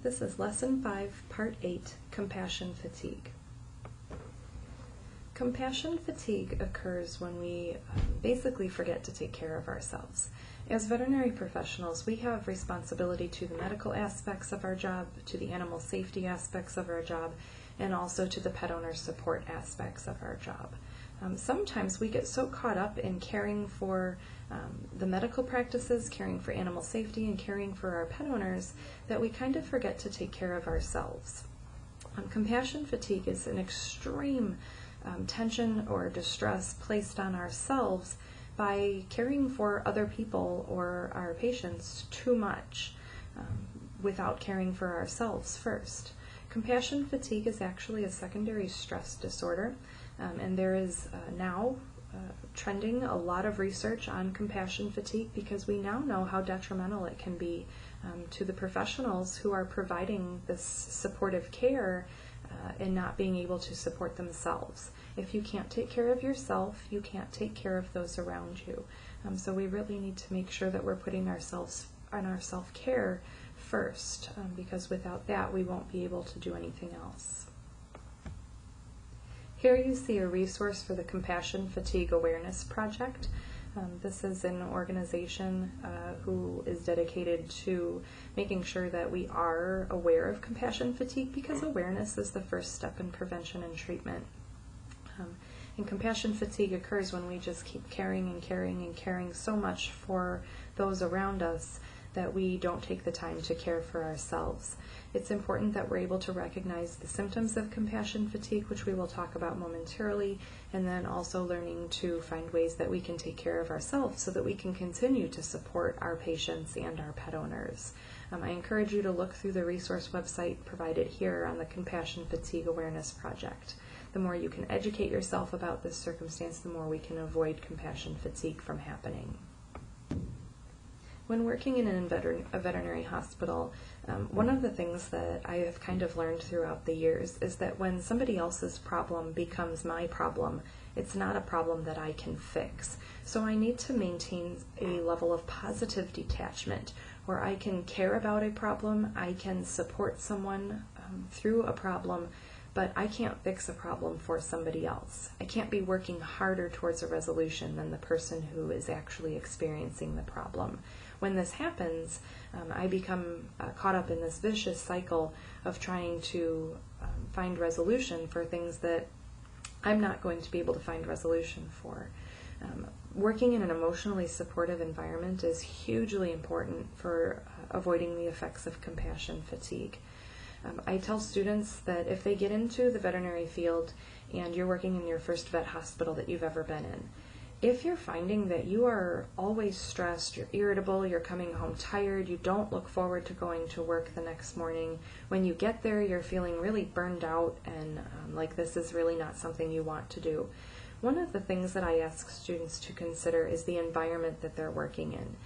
This is Lesson 5, Part 8, Compassion Fatigue. Compassion fatigue occurs when we basically forget to take care of ourselves. As veterinary professionals, we have responsibility to the medical aspects of our job, to the animal safety aspects of our job, and also to the pet owner support aspects of our job. Sometimes we get so caught up in caring for the medical practices, caring for animal safety, and caring for our pet owners that we kind of forget to take care of ourselves. Compassion fatigue is an extreme tension or distress placed on ourselves by caring for other people or our patients too much without caring for ourselves first. Compassion fatigue is actually a secondary stress disorder, and there is now trending a lot of research on compassion fatigue because we now know how detrimental it can be to the professionals who are providing this supportive care and not being able to support themselves. If you can't take care of yourself, you can't take care of those around you. So we really need to make sure that we're putting ourselves on our self-care first, because without that we won't be able to do anything else. Here you see a resource for the Compassion Fatigue Awareness Project. This is an organization who is dedicated to making sure that we are aware of compassion fatigue, because awareness is the first step in prevention and treatment. And compassion fatigue occurs when we just keep caring and caring and caring so much for those around us that we don't take the time to care for ourselves. It's important that we're able to recognize the symptoms of compassion fatigue, which we will talk about momentarily, and then also learning to find ways that we can take care of ourselves so that we can continue to support our patients and our pet owners. I encourage you to look through the resource website provided here on the Compassion Fatigue Awareness Project. The more you can educate yourself about this circumstance, the more we can avoid compassion fatigue from happening. When working in a veterinary hospital, one of the things that I have kind of learned throughout the years is that when somebody else's problem becomes my problem, it's not a problem that I can fix. So I need to maintain a level of positive detachment where I can care about a problem, I can support someone through a problem, but I can't fix a problem for somebody else. I can't be working harder towards a resolution than the person who is actually experiencing the problem. When this happens, I become caught up in this vicious cycle of trying to find resolution for things that I'm not going to be able to find resolution for. Working in an emotionally supportive environment is hugely important for avoiding the effects of compassion fatigue. I tell students that if they get into the veterinary field and you're working in your first vet hospital that you've ever been in, if you're finding that you are always stressed, you're irritable, you're coming home tired, you don't look forward to going to work the next morning, when you get there you're feeling really burned out and like this is really not something you want to do, one of the things that I ask students to consider is the environment that they're working in.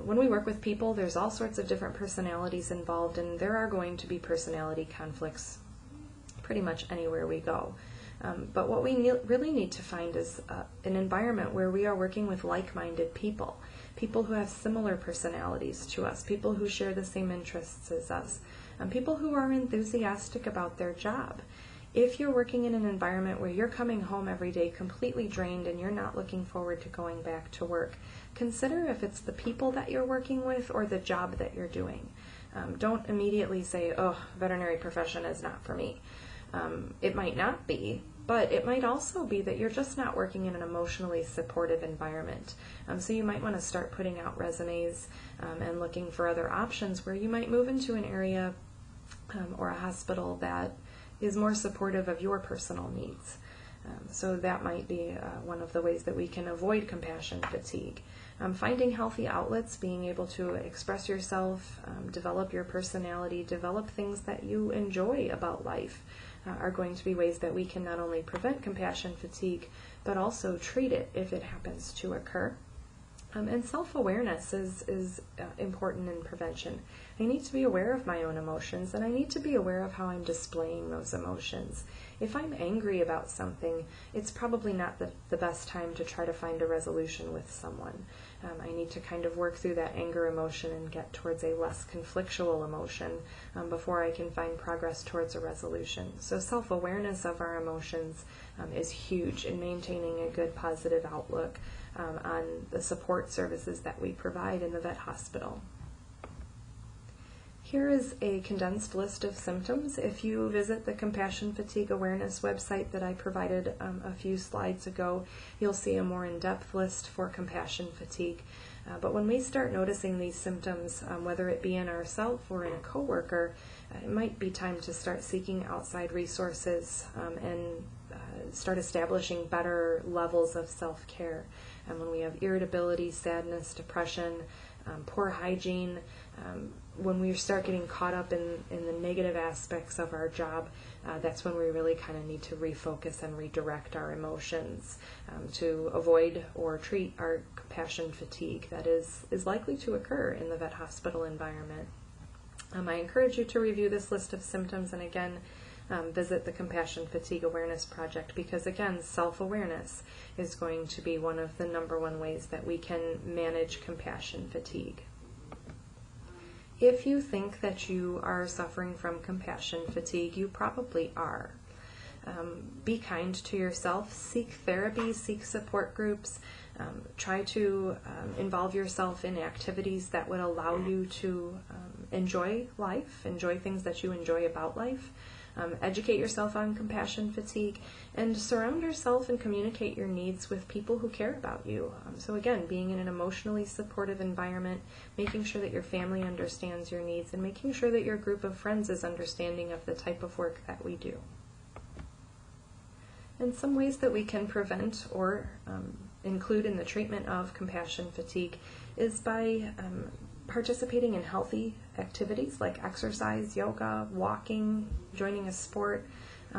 When we work with people, there's all sorts of different personalities involved, and there are going to be personality conflicts pretty much anywhere we go. But what we really need to find is an environment where we are working with like-minded people, people who have similar personalities to us, people who share the same interests as us, people who are enthusiastic about their job. If you're working in an environment where you're coming home every day completely drained and you're not looking forward to going back to work, consider if it's the people that you're working with or the job that you're doing. Don't immediately say, oh, veterinary profession is not for me. It might not be, but it might also be that you're just not working in an emotionally supportive environment. So you might want to start putting out resumes and looking for other options where you might move into an area or a hospital that is more supportive of your personal needs. So that might be one of the ways that we can avoid compassion fatigue. Finding healthy outlets, being able to express yourself, develop your personality, develop things that you enjoy about life are going to be ways that we can not only prevent compassion fatigue, but also treat it if it happens to occur. And self-awareness is important in prevention. I need to be aware of my own emotions, and I need to be aware of how I'm displaying those emotions. If I'm angry about something, it's probably not the best time to try to find a resolution with someone. I need to kind of work through that anger emotion and get towards a less conflictual emotion before I can find progress towards a resolution. So self-awareness of our emotions is huge in maintaining a good positive outlook on the support services that we provide in the vet hospital. Here is a condensed list of symptoms. If you visit the Compassion Fatigue Awareness website that I provided a few slides ago, you'll see a more in-depth list for compassion fatigue. But when we start noticing these symptoms, whether it be in ourselves or in a coworker, it might be time to start seeking outside resources and start establishing better levels of self-care. And when we have irritability, sadness, depression, poor hygiene, when we start getting caught up in the negative aspects of our job, that's when we really kind of need to refocus and redirect our emotions to avoid or treat our compassion fatigue that is likely to occur in the vet hospital environment. I encourage you to review this list of symptoms and again, visit the Compassion Fatigue Awareness Project because again, self-awareness is going to be one of the #1 ways that we can manage compassion fatigue. If you think that you are suffering from compassion fatigue, you probably are. Be kind to yourself, seek therapy, seek support groups, try to involve yourself in activities that would allow you to enjoy life, enjoy things that you enjoy about life. Educate yourself on compassion fatigue, and surround yourself and communicate your needs with people who care about you. So again, being in an emotionally supportive environment, making sure that your family understands your needs, and making sure that your group of friends is understanding of the type of work that we do. And some ways that we can prevent or include in the treatment of compassion fatigue is by participating in healthy activities like exercise, yoga, walking, joining a sport,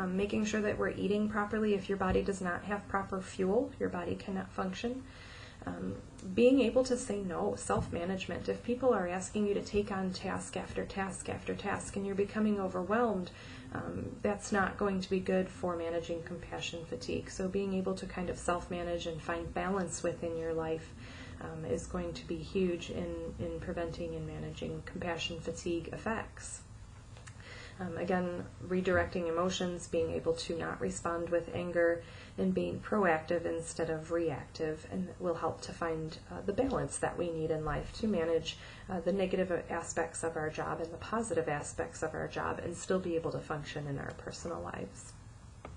making sure that we're eating properly. If your body does not have proper fuel, your body cannot function. Being able to say no, self-management. If people are asking you to take on task after task after task and you're becoming overwhelmed, that's not going to be good for managing compassion fatigue. So being able to kind of self-manage and find balance within your life is going to be huge in preventing and managing compassion fatigue effects. Again, redirecting emotions, being able to not respond with anger, and being proactive instead of reactive, and will help to find the balance that we need in life to manage the negative aspects of our job and the positive aspects of our job and still be able to function in our personal lives.